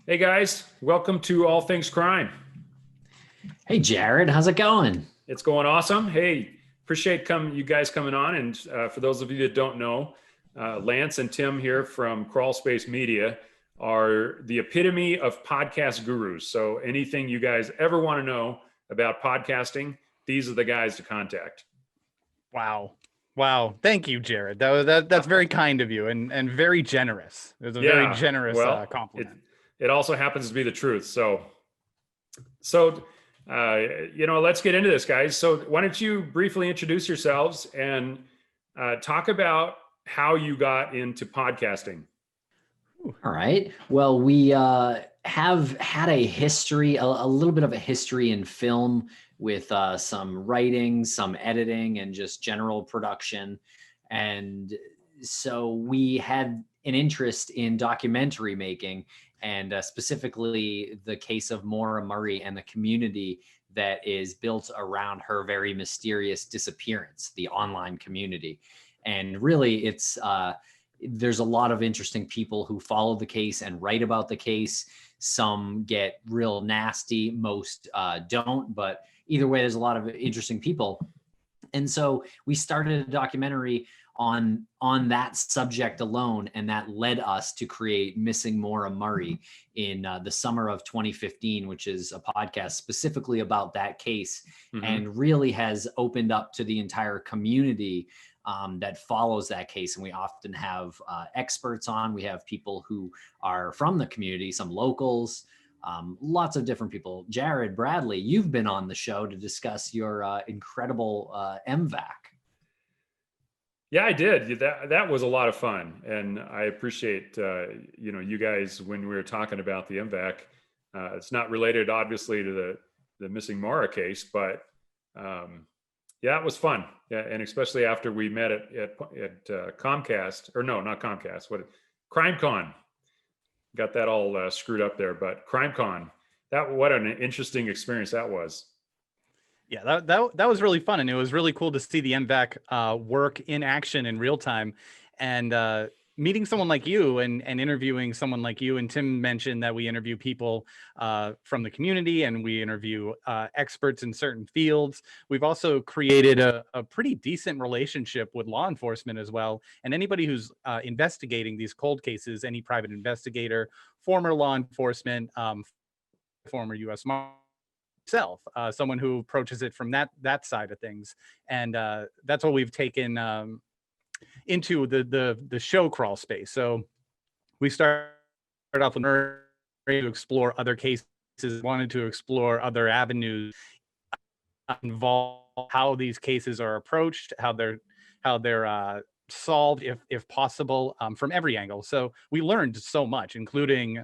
Hey guys, welcome to All Things Crime. Hey Jared, how's it going? It's going awesome. Hey, appreciate you guys coming on. And for those of you that don't know, Lance and Tim here from Crawlspace Media are the epitome of podcast gurus. So anything you guys ever want to know about podcasting, these are the guys to contact. Wow. Wow. Thank you, Jared. That's very kind of you and very generous. It was a very generous compliment. It also happens to be the truth. So let's get into this, guys. So why don't you briefly introduce yourselves and talk about how you got into podcasting? All right. Well, we have had a history, a little bit of a history in film with some writing, some editing, and just general production. And so we had an interest in documentary making, and specifically the case of Maura Murray and the community that is built around her very mysterious disappearance, the online community. And really, there's a lot of interesting people who follow the case and write about the case. Some get real nasty, most don't, but either way, there's a lot of interesting people. And so we started a documentary on that subject alone, and that led us to create Missing Maura Murray in the summer of 2015, which is a podcast specifically about that case, and really has opened up to the entire community that follows that case. And we often have experts on. We have people who are from the community, some locals, lots of different people. Jared, Bradley, you've been on the show to discuss your incredible MVAC. Yeah, I did. That was a lot of fun, and I appreciate you guys when we were talking about the MVAC. It's not related, obviously, to the missing Maura case, but yeah, it was fun. Yeah, and especially after we met at Comcast, or no, not Comcast. CrimeCon. Got that all screwed up there, but CrimeCon. What an interesting experience that was. Yeah, that was really fun, and it was really cool to see the MVAC work in action in real time, and meeting someone like you and interviewing someone like you. And Tim mentioned that we interview people from the community, and we interview experts in certain fields. We've also created a pretty decent relationship with law enforcement as well, and anybody who's investigating these cold cases, any private investigator, former law enforcement, former U.S. Marshal, someone who approaches it from that side of things. And that's what we've taken into the show Crawlspace. So we started off with to explore other cases, wanted to explore other avenues involve how these cases are approached, how they're solved if possible, from every angle. So we learned so much, including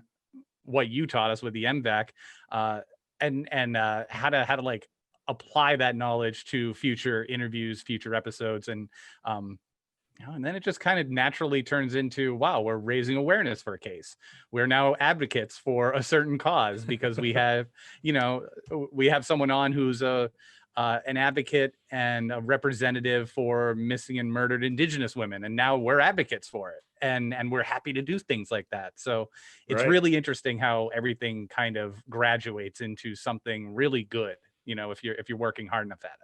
what you taught us with the MVAC, and how to like apply that knowledge to future interviews, future episodes. And and then it just kind of naturally turns into, wow, we're raising awareness for a case. We're now advocates for a certain cause because we have someone on who's an advocate and a representative for missing and murdered Indigenous women, and now we're advocates for it, and we're happy to do things like that. So it's really interesting how everything kind of graduates into something really good, if you're working hard enough at it.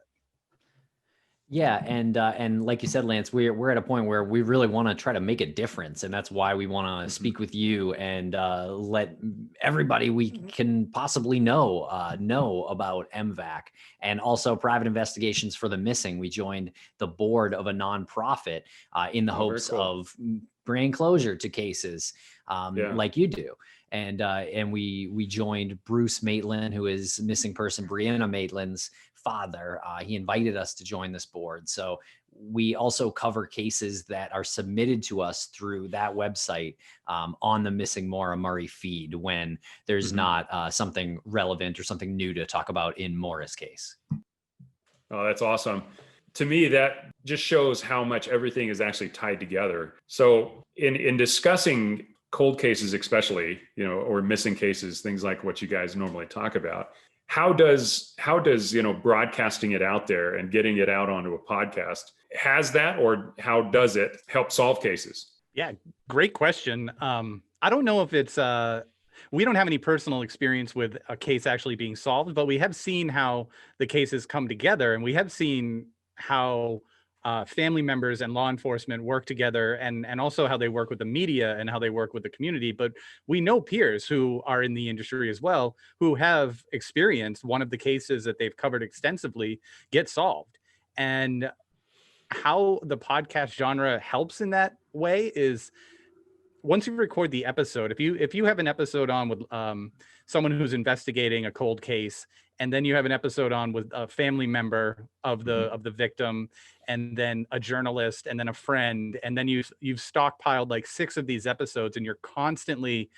Yeah, and like you said, Lance, we're at a point where we really want to try to make a difference, and that's why we want to speak with you and let everybody we can possibly know about MVAC, and also private investigations for the missing. We joined the board of a nonprofit in the hopes of bringing closure to cases like you do. And we joined Bruce Maitland, who is missing person Brianna Maitland's father. He invited us to join this board. So we also cover cases that are submitted to us through that website on the Missing Maura Murray feed when there's not something relevant or something new to talk about in Maura's case. Oh, that's awesome. To me, that just shows how much everything is actually tied together. So in discussing cold cases, especially, or missing cases, things like what you guys normally talk about, how does broadcasting it out there and getting it out onto a podcast has that, or how does it help solve cases? Yeah, great question. I don't know if it's We don't have any personal experience with a case actually being solved, but we have seen how the cases come together, and we have seen how family members and law enforcement work together, and also how they work with the media and how they work with the community. But we know peers who are in the industry as well who have experienced one of the cases that they've covered extensively get solved. And how the podcast genre helps in that way is, once you record the episode, if you have an episode on with someone who's investigating a cold case, and then you have an episode on with a family member of the victim, and then a journalist, and then a friend, and then you've stockpiled like 6 of these episodes, and you're constantly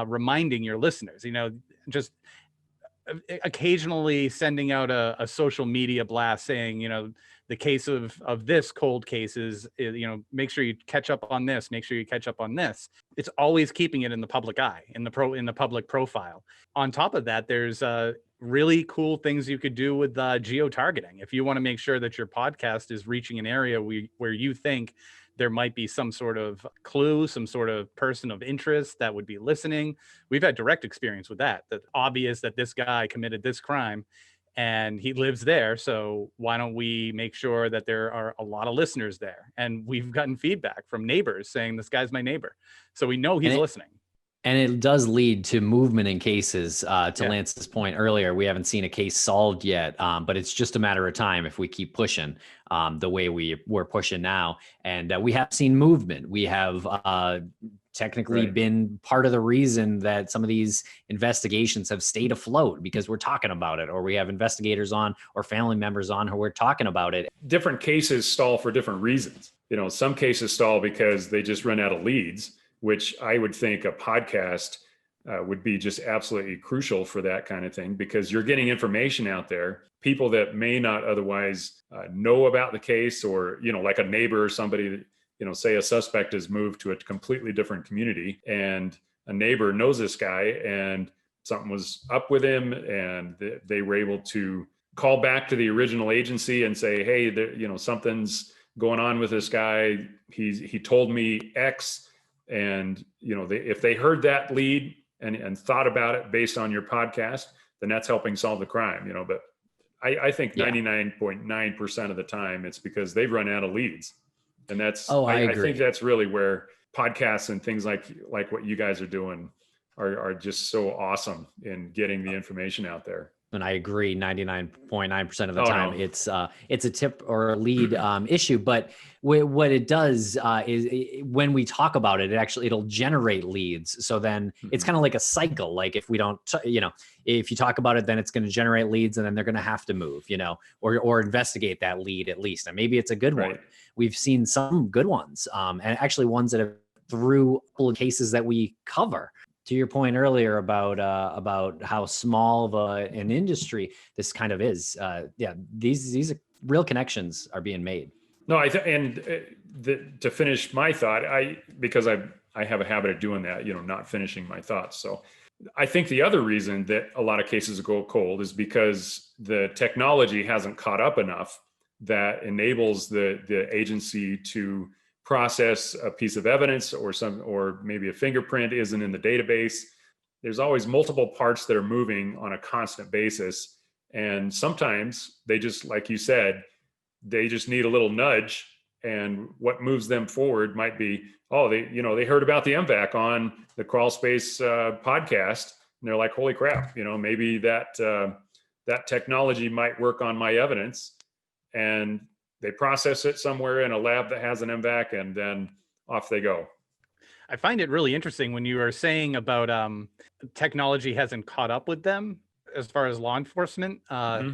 reminding your listeners, just occasionally sending out a social media blast saying, the case of this cold case is, make sure you catch up on this, make sure you catch up on this. It's always keeping it in the public eye, in the public profile. On top of that, there's really cool things you could do with geo-targeting. If you want to make sure that your podcast is reaching an area where you think there might be some sort of clue, some sort of person of interest that would be listening. We've had direct experience with that. That's obvious that this guy committed this crime and he lives there. So why don't we make sure that there are a lot of listeners there? And we've gotten feedback from neighbors saying, this guy's my neighbor. So we know he's listening. And it does lead to movement in cases. To Lance's point earlier, we haven't seen a case solved yet, but it's just a matter of time if we keep pushing the way we're pushing now. And we have seen movement. We have technically been part of the reason that some of these investigations have stayed afloat, because we're talking about it, or we have investigators on or family members on who are talking about it. Different cases stall for different reasons. Some cases stall because they just run out of leads, which I would think a podcast would be just absolutely crucial for that kind of thing, because you're getting information out there. People that may not otherwise know about the case, or, like a neighbor or somebody, say a suspect has moved to a completely different community, and a neighbor knows this guy and something was up with him, and they were able to call back to the original agency and say, hey, something's going on with this guy. He told me X. And, if they heard that lead and thought about it based on your podcast, then that's helping solve the crime, but I think 99.9% of the time it's because they've run out of leads. And that's, I think that's really where podcasts and things like what you guys are doing are just so awesome in getting the information out there. And I agree 99.9% of the time. No. It's a tip or a lead issue, but what it does is when we talk about it, it'll generate leads. So then it's kind of like a cycle. Like if we don't, if you talk about it, then it's going to generate leads, and then they're going to have to move, or investigate that lead at least. And maybe it's a good one. We've seen some good ones, and actually ones that have through cases that we cover. To your point earlier about how small of an industry this kind of is, these real connections are being made. No, to finish my thought, because I have a habit of doing that, not finishing my thoughts. So I think the other reason that a lot of cases go cold is because the technology hasn't caught up enough that enables the agency to process a piece of evidence, or maybe a fingerprint isn't in the database. There's always multiple parts that are moving on a constant basis. And sometimes they just, like you said, they just need a little nudge. And what moves them forward might be, they heard about the MVAC on the Crawlspace podcast. And they're like, holy crap, maybe that technology might work on my evidence. And they process it somewhere in a lab that has an MVAC, and then off they go. I find it really interesting when you were saying about technology hasn't caught up with them as far as law enforcement. I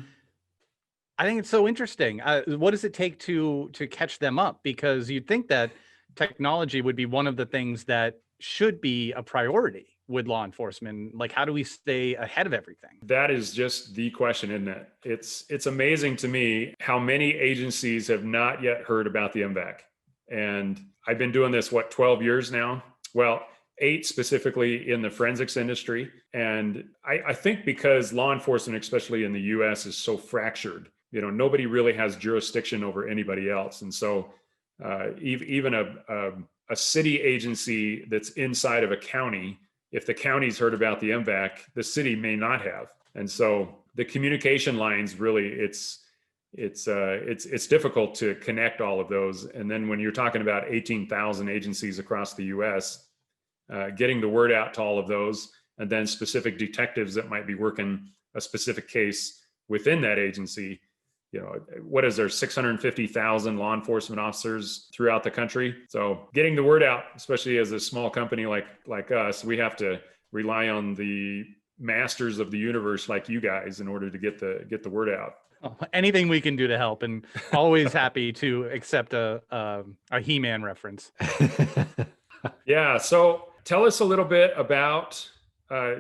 think it's so interesting. What does it take to catch them up? Because you'd think that technology would be one of the things that should be a priority with law enforcement. Like, how do we stay ahead of everything? That is just the question, isn't it? It's amazing to me how many agencies have not yet heard about the MVAC. And I've been doing this, 12 years now? Well, 8 specifically in the forensics industry. And I think because law enforcement, especially in the US, is so fractured, nobody really has jurisdiction over anybody else. And so even a city agency that's inside of a county, if the county's heard about the MVAC, the city may not have. And so the communication lines really, it's difficult to connect all of those. And then when you're talking about 18,000 agencies across the US, getting the word out to all of those, and then specific detectives that might be working a specific case within that agency. What is there, 650,000 law enforcement officers throughout the country? So getting the word out, especially as a small company like us, we have to rely on the masters of the universe like you guys in order to get the word out. Anything we can do to help, and always happy to accept a He-Man reference. Yeah. So tell us a little bit about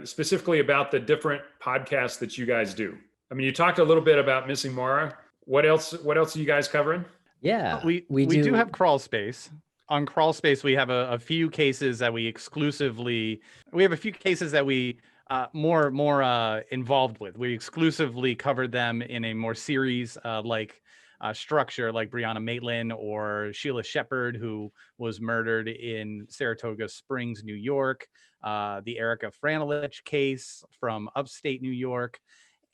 specifically about the different podcasts that you guys do. I mean, you talked a little bit about Missing Maura. What else are you guys covering? Yeah, we do have Crawlspace. On Crawlspace, we have a few cases that we have a few cases that we more involved with. We exclusively covered them in a more series structure, like Breonna Maitland or Sheila Shepherd, who was murdered in Saratoga Springs, New York, the Erica Franelich case from upstate New York.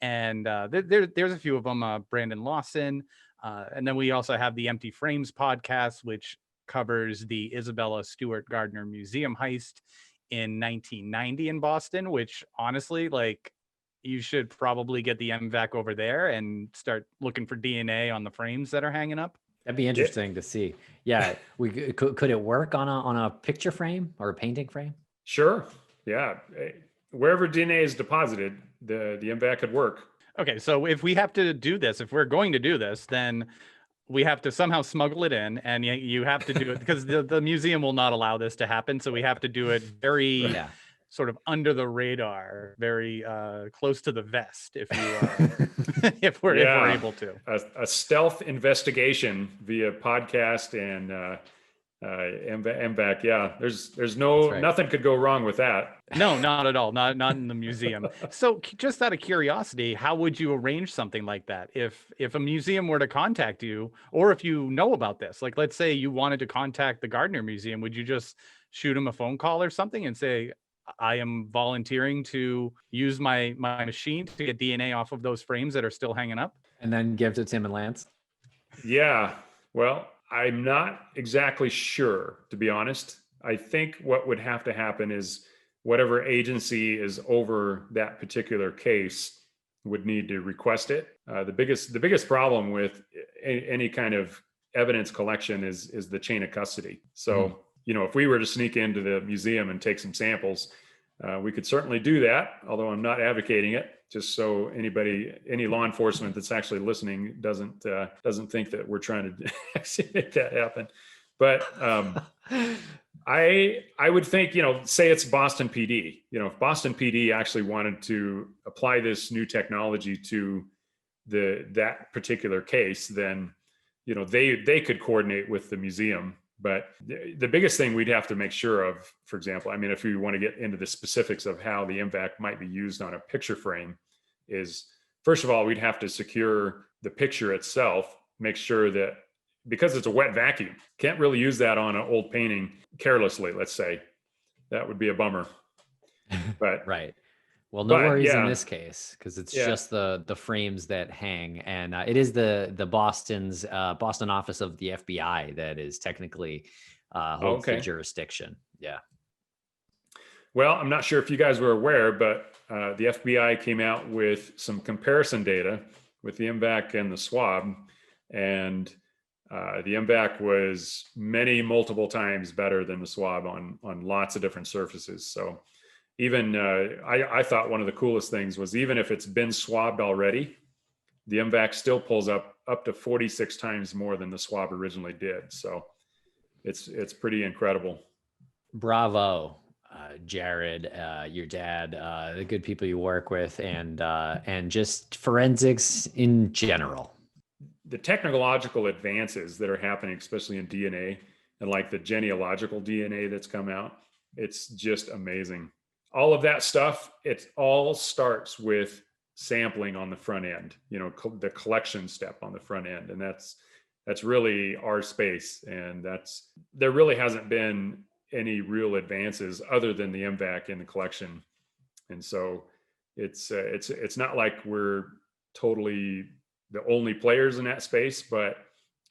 And there's a few of them, Brandon Lawson. And then we also have the Empty Frames podcast, which covers the Isabella Stewart Gardner Museum heist in 1990 in Boston, which honestly, you should probably get the MVAC over there and start looking for DNA on the frames that are hanging up. That'd be interesting to see. Yeah, could it work on a picture frame or a painting frame? Sure. Yeah. Wherever DNA is deposited, the MVAC could work. Okay, so if we're going to do this, then we have to somehow smuggle it in, and you have to do it because the museum will not allow this to happen. So we have to do it very sort of under the radar, very close to the vest, if if we're able to. A stealth investigation via podcast and MVAC. Yeah, there's nothing could go wrong with that. No, not at all. Not in the museum. So just out of curiosity, how would you arrange something like that? If a museum were to contact you, or if you know about this, like let's say you wanted to contact the Gardner Museum, would you just shoot them a phone call or something and say, I am volunteering to use my machine to get DNA off of those frames that are still hanging up? And then give to Tim and Lance? Yeah, well, I'm not exactly sure, to be honest. I think what would have to happen is whatever agency is over that particular case would need to request it. The biggest problem with any kind of evidence collection is the chain of custody. So, if we were to sneak into the museum and take some samples, we could certainly do that, although I'm not advocating it, just so any law enforcement that's actually listening doesn't think that we're trying to actually make that happen. But I would think, say it's Boston PD, if Boston PD actually wanted to apply this new technology to that particular case, then, they could coordinate with the museum. But the biggest thing we'd have to make sure of, for example, if we want to get into the specifics of how the MVAC might be used on a picture frame, is first of all, we'd have to secure the picture itself, make sure that, because it's a wet vacuum, can't really use that on an old painting carelessly, let's say. That would be a bummer. But right. Well, no worries in this case, because it's just the frames that hang, and it is the Boston office of the FBI that is technically holds the jurisdiction. Yeah. Well, I'm not sure if you guys were aware, but the FBI came out with some comparison data with the MVAC and the swab, and the MVAC was multiple times better than the swab on lots of different surfaces. So even I thought one of the coolest things was, even if it's been swabbed already, the MVAC still pulls up to 46 times more than the swab originally did. So it's pretty incredible. Bravo, Jared, your dad, the good people you work with, and just forensics in general. The technological advances that are happening, especially in DNA and like the genealogical DNA that's come out, it's just amazing. All of that stuff, it all starts with sampling on the front end, the collection step on the front end. And that's really our space. And there really hasn't been any real advances other than the MVAC in the collection. And so it's not like we're totally the only players in that space, but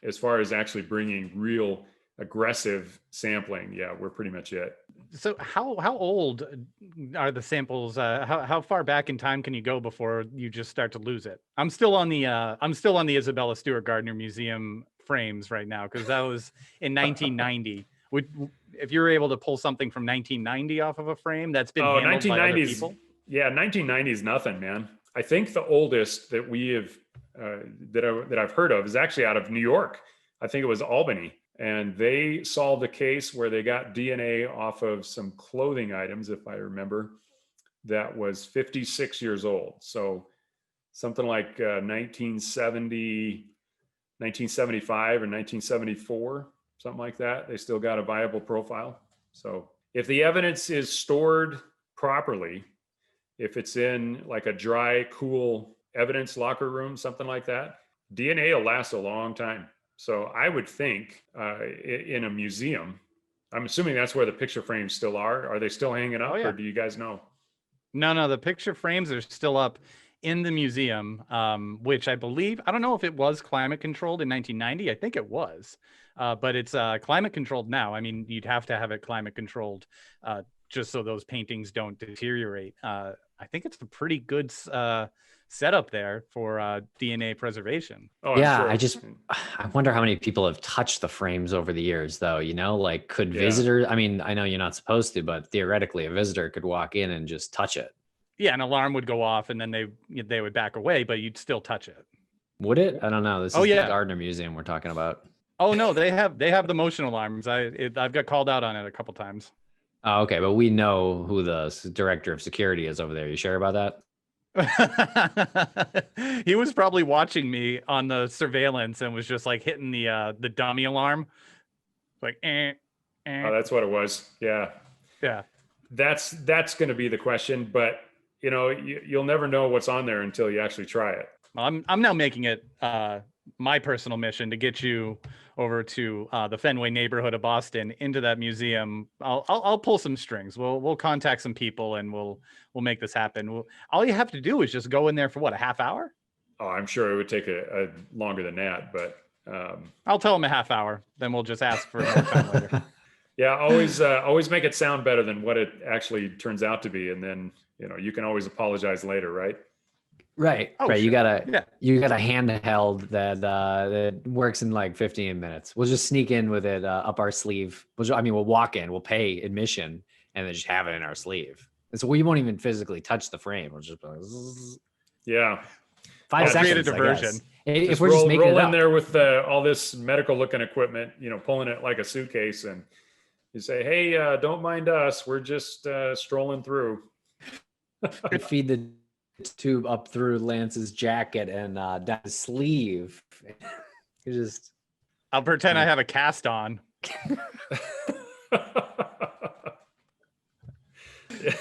as far as actually bringing real aggressive sampling, yeah, we're pretty much it. So how old are the samples? How far back in time can you go before you just start to lose it? I'm still on the Isabella Stewart Gardner Museum frames right now, because that was in 1990. If you were able to pull something from 1990 off of a frame that's been handled by other people? Yeah, 1990 is nothing, man. I think the oldest that we have that I've heard of is actually out of New York. I think it was Albany. And they solved a case where they got DNA off of some clothing items, if I remember, that was 56 years old. So something like 1970, 1975 or 1974, something like that. They still got a viable profile. So if the evidence is stored properly, if it's in like a dry, cool evidence locker room, something like that, DNA will last a long time. So I would think in a museum, I'm assuming that's where the picture frames still are. Are they still hanging up, or do you guys know? No, the picture frames are still up in the museum, which I believe, I don't know if it was climate controlled in 1990. I think it was, but it's climate controlled now. I mean, you'd have to have it climate controlled just so those paintings don't deteriorate. I think it's a pretty good setup there for DNA preservation. Oh, yeah, sure. I wonder how many people have touched the frames over the years, though. Like could visitors, I mean, I know you're not supposed to, but theoretically a visitor could walk in and just touch it. Yeah, an alarm would go off and then they would back away, but you'd still touch it. Would it? I don't know. This is the Gardner Museum we're talking about. Oh no, they have the motion alarms. I've got called out on it a couple times. Oh, okay, but we know who the director of security is over there. You sure about that? He was probably watching me on the surveillance and was just like hitting the dummy alarm, like Oh, that's what it was. Yeah. That's going to be the question, but you'll never know what's on there until you actually try it. I'm now making it my personal mission to get you over to the Fenway neighborhood of Boston into that museum. I'll pull some strings. We'll contact some people and we'll make this happen. All you have to do is just go in there for what, a half hour? Oh, I'm sure it would take a longer than that, but I'll tell them a half hour. Then we'll just ask for more time later. Yeah, always make it sound better than what it actually turns out to be, and then you can always apologize later, right? Right. Oh, right. Sure. You got a handheld that works in like 15 minutes. We'll just sneak in with it up our sleeve. We'll walk in, we'll pay admission, and then just have it in our sleeve. And so we won't even physically touch the frame. We'll just be like, zzz. 5 seconds. Create a diversion. If we're just making roll it in up. there with all this medical looking equipment, pulling it like a suitcase, and you say, "Hey, don't mind us. We're just strolling through." Feed the tube up through Lance's jacket and down his sleeve. I'll pretend I have a cast on.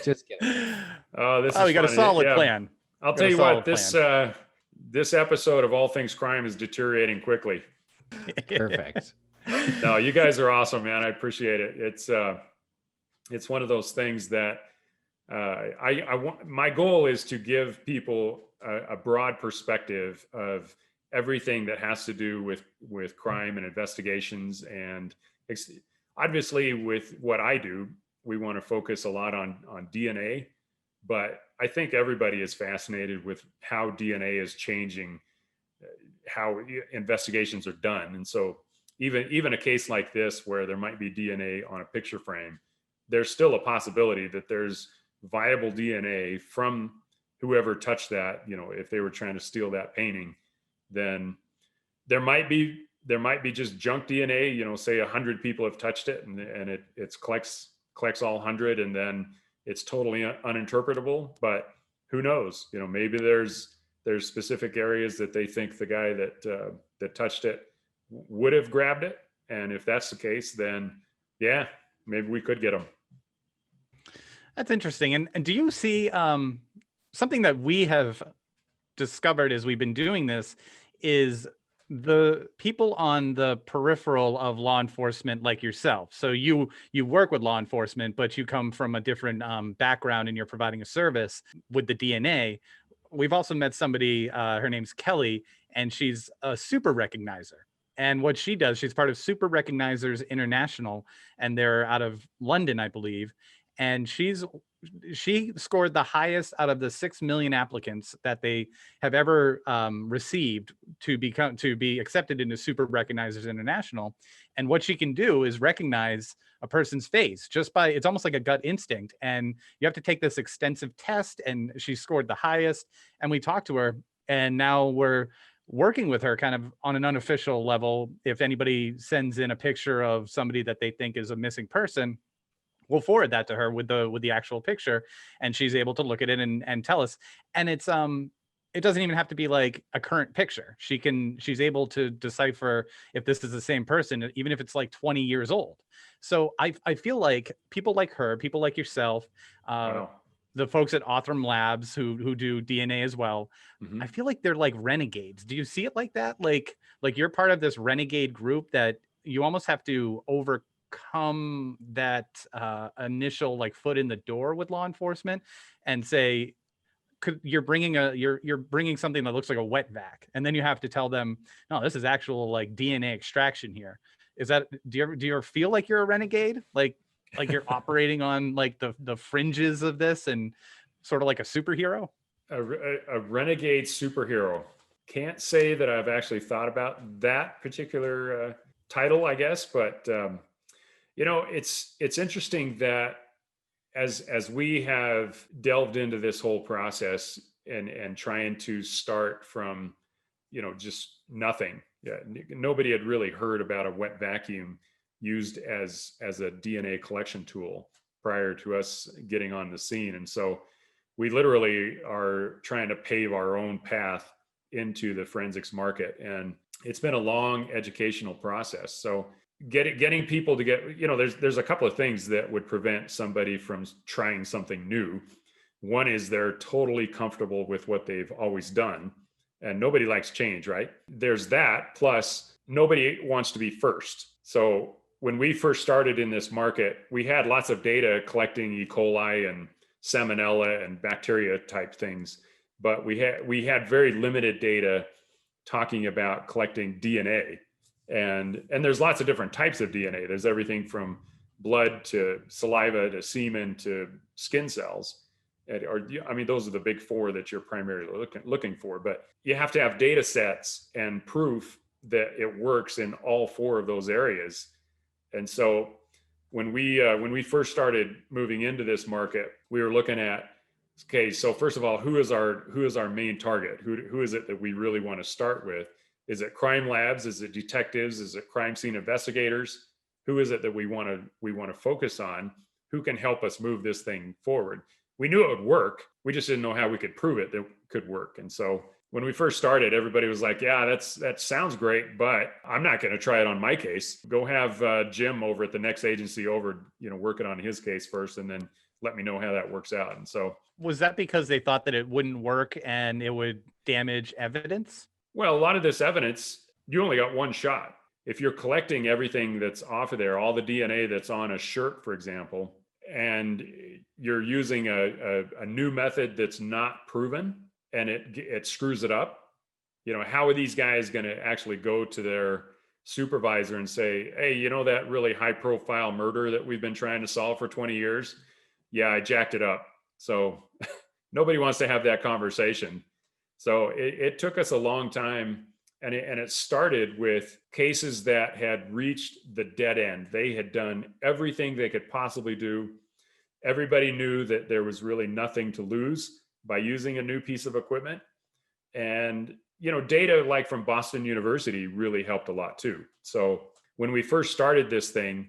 Just kidding. Oh, you got a solid plan. I'll tell you what, this episode of All Things Crime is deteriorating quickly. Perfect. No, you guys are awesome, man. I appreciate it. It's one of those things that I want. My goal is to give people a broad perspective of everything that has to do with crime and investigations. And obviously, with what I do, we want to focus a lot on DNA. But I think everybody is fascinated with how DNA is changing how investigations are done. And so even a case like this, where there might be DNA on a picture frame, there's still a possibility that there's viable DNA from whoever touched that. If they were trying to steal that painting, then there might be just junk DNA. Say 100 people have touched it, and it collects all 100, and then it's totally uninterpretable. But who knows? Maybe there's specific areas that they think the guy that touched it would have grabbed it, and if that's the case, then yeah, maybe we could get them. That's interesting. And do you see something that we have discovered as we've been doing this is the people on the peripheral of law enforcement like yourself. So you work with law enforcement, but you come from a different background and you're providing a service with the DNA. We've also met somebody, her name's Kelly, and she's a super recognizer. And what she does, she's part of Super Recognizers International, and they're out of London, I believe. And she scored the highest out of the 6 million applicants that they have ever received to be accepted into Super Recognizers International. And what she can do is recognize a person's face just by, it's almost like a gut instinct. And you have to take this extensive test, and she scored the highest. And we talked to her, and now we're working with her kind of on an unofficial level. If anybody sends in a picture of somebody that they think is a missing person, we'll forward that to her with the actual picture, and she's able to look at it and tell us. And it's it doesn't even have to be like a current picture. She's able to decipher if this is the same person, even if it's like 20 years old. So I feel like people like her, people like yourself, Wow. the folks at Othram Labs who do DNA as well, Mhm. I feel like they're like renegades. Do you see it like that? Like you're part of this renegade group that you almost have to overcome that initial like foot in the door with law enforcement and say, you're bringing you're bringing something that looks like a wet vac, and then you have to tell them, no, this is actual like DNA extraction here. Is that, do you ever feel like you're a renegade, like you're operating on like the fringes of this and sort of like a superhero? A renegade superhero. Can't say that I've actually thought about that particular title, I guess, but it's interesting that as we have delved into this whole process and trying to start from just nothing. Yeah, nobody had really heard about a wet vacuum used as a DNA collection tool prior to us getting on the scene, and so we literally are trying to pave our own path into the forensics market, and it's been a long educational process. So getting people to get, there's a couple of things that would prevent somebody from trying something new. One is they're totally comfortable with what they've always done, and nobody likes change, right? There's that, plus nobody wants to be first. So when we first started in this market, we had lots of data collecting E. coli and salmonella and bacteria type things, but we had very limited data talking about collecting DNA. And there's lots of different types of DNA. There's everything from blood to saliva to semen to skin cells. Those are the big four that you're primarily looking for. But you have to have data sets and proof that it works in all four of those areas. And so when we first started moving into this market, we were looking at, okay, so first of all, who is our main target? Who is it that we really want to start with? Is it crime labs? Is it detectives? Is it crime scene investigators? Who is it that we want to focus on? Who can help us move this thing forward? We knew it would work. We just didn't know how we could prove it that it could work. And so when we first started, everybody was like, yeah, that sounds great, but I'm not going to try it on my case. Go have Jim over at the next agency working on his case first, and then let me know how that works out. And so, Was that because they thought that it wouldn't work and it would damage evidence? well, a lot of this evidence, you only got one shot. If you're collecting everything that's off of there, all the DNA that's on a shirt, for example, and you're using a new method that's not proven, and it screws it up, how are these guys going to actually go to their supervisor and say, hey, that really high profile murder that we've been trying to solve for 20 years? Yeah, I jacked it up. So nobody wants to have that conversation. So it took us a long time, and it started with cases that had reached the dead end. They had done everything they could possibly do. Everybody knew that there was really nothing to lose by using a new piece of equipment. And, data like from Boston University really helped a lot too. So when we first started this thing,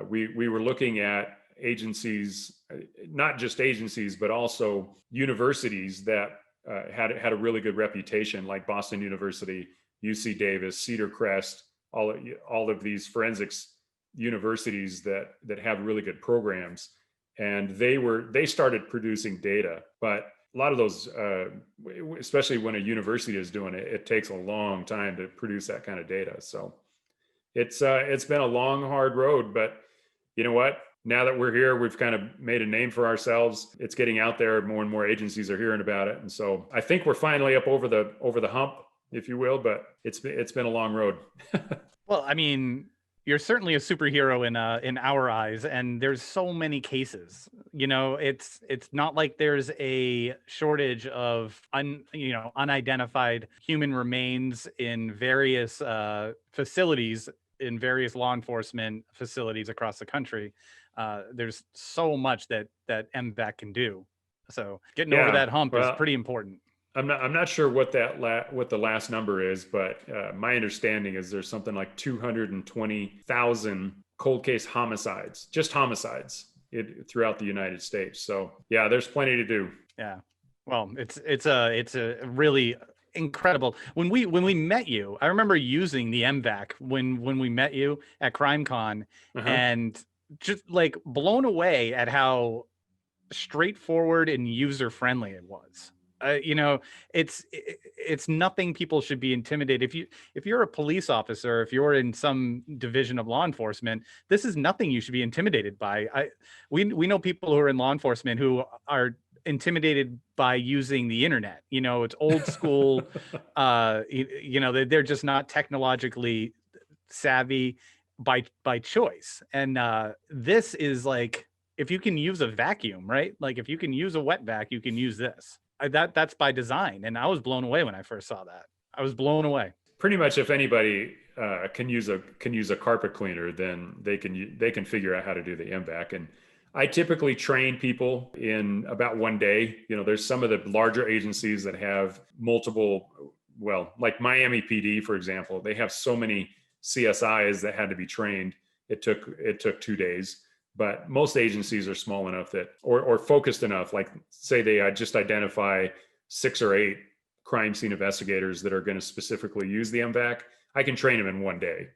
we were looking at agencies, not just agencies, but also universities that had a really good reputation, like Boston University, UC Davis, Cedar Crest, all of these forensics universities that have really good programs. And they started producing data, but a lot of those, especially when a university is doing it, it takes a long time to produce that kind of data. So it's been a long, hard road, but you know what? Now that we're here, we've kind of made a name for ourselves. It's getting out there. More and more agencies are hearing about it. And so I think we're finally up over the hump, if you will, but it's been a long road. Well, I mean, you're certainly a superhero in our eyes, and there's so many cases. You know, it's not like there's a shortage of unidentified human remains in various facilities, in various law enforcement facilities across the country. There's so much that MVAC can do. So getting over that hump is pretty important. I'm not sure what what the last number is, but my understanding is there's something like 220,000 cold case homicides, just homicides throughout the United States. So yeah, there's plenty to do. Yeah. Well, it's a really incredible. When we met you, I remember using the MVAC when we met you at CrimeCon, and just like blown away at how straightforward and user friendly it was. You know, it's nothing people should be intimidated. If you're a police officer, if you're in some division of law enforcement, this is nothing you should be intimidated by. We know people who are in law enforcement who are intimidated by using the internet. You know, it's old school. You know, they're just not technologically savvy by choice. And this is like, if you can use a vacuum, right? Like if you can use a wet vac, you can use this. That's by design. And I was blown away when I first saw that. I was blown away. Pretty much, if anybody can use a carpet cleaner, then they can figure out how to do the MVAC. And I typically train people in about one day. You know, there's some of the larger agencies that have multiple, well, like Miami PD, for example, they have so many CSIs that had to be trained. It took 2 days. But most agencies are small enough that, or focused enough, like say they just identify 6 or 8 crime scene investigators that are going to specifically use the MVAC. I can train them in one day.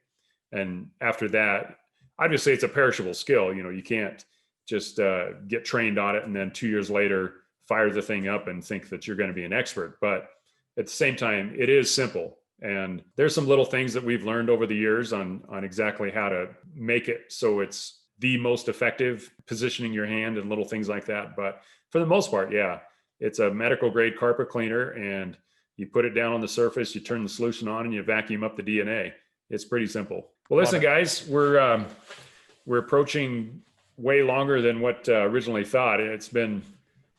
And after that, obviously it's a perishable skill. You know, you can't just get trained on it and then 2 years later fire the thing up and think that you're going to be an expert. But at the same time, it is simple. And there's some little things that we've learned over the years on exactly how to make it so it's the most effective, positioning your hand and little things like that. But for the most part, yeah, it's a medical grade carpet cleaner, and you put it down on the surface, you turn the solution on, and you vacuum up the DNA. It's pretty simple. Well, listen, guys, we're approaching way longer than what originally thought. It's been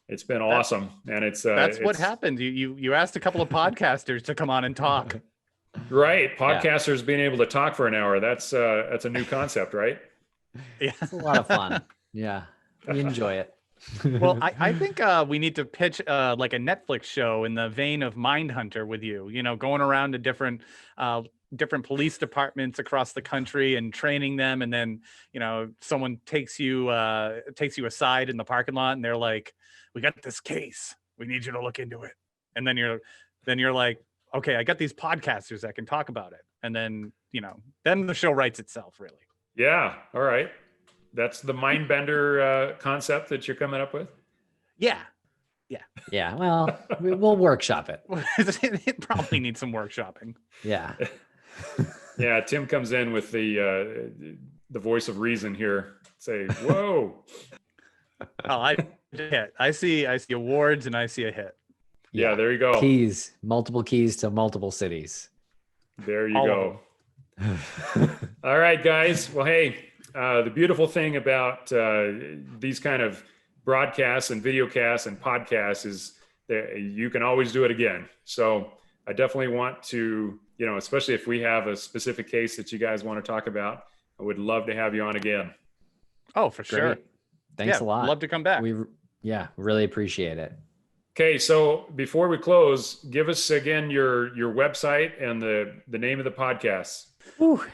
awesome, and that's what happened. You asked a couple of podcasters to come on and talk. Right, podcasters being able to talk for an hour. That's a new concept, right? Yeah, it's a lot of fun. Yeah, we enjoy it. Well, I think we need to pitch like a Netflix show in the vein of Mindhunter with you. You know, going around to different police departments across the country and training them, and then you know someone takes you aside in the parking lot, and they're like, "We got this case. We need you to look into it." And then you're like, "Okay, I got these podcasters that can talk about it." And then then the show writes itself, really. Yeah. All right. That's the mind bender concept that you're coming up with. Yeah. Well, we'll workshop it. It probably needs some workshopping. Yeah. Yeah. Tim comes in with the voice of reason here. Say, whoa. Oh, I see awards and I see a hit. Yeah. There you go. Multiple keys to multiple cities. There you go. All right, guys. Well, hey, the beautiful thing about these kind of broadcasts and videocasts and podcasts is that you can always do it again. So I definitely want to, especially if we have a specific case that you guys want to talk about, I would love to have you on again. Oh, for sure. Great. Thanks a lot. Love to come back. We really appreciate it. Okay, so before we close, give us again your website and the name of the podcast. Whew.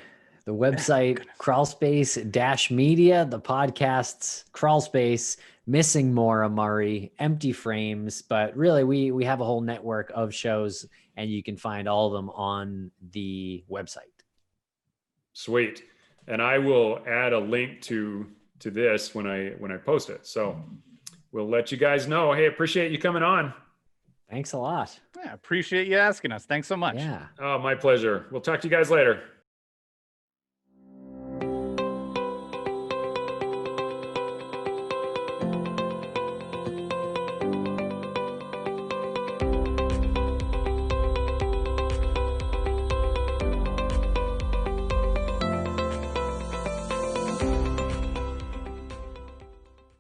The website, Crawlspace-media, the podcasts, Crawlspace, Missing Maura Murray, Empty Frames, but really we have a whole network of shows and you can find all of them on the website. Sweet. And I will add a link to this when I post it. So we'll let you guys know. Hey, appreciate you coming on. Thanks a lot. Yeah, appreciate you asking us. Thanks so much. Yeah. Oh, my pleasure. We'll talk to you guys later.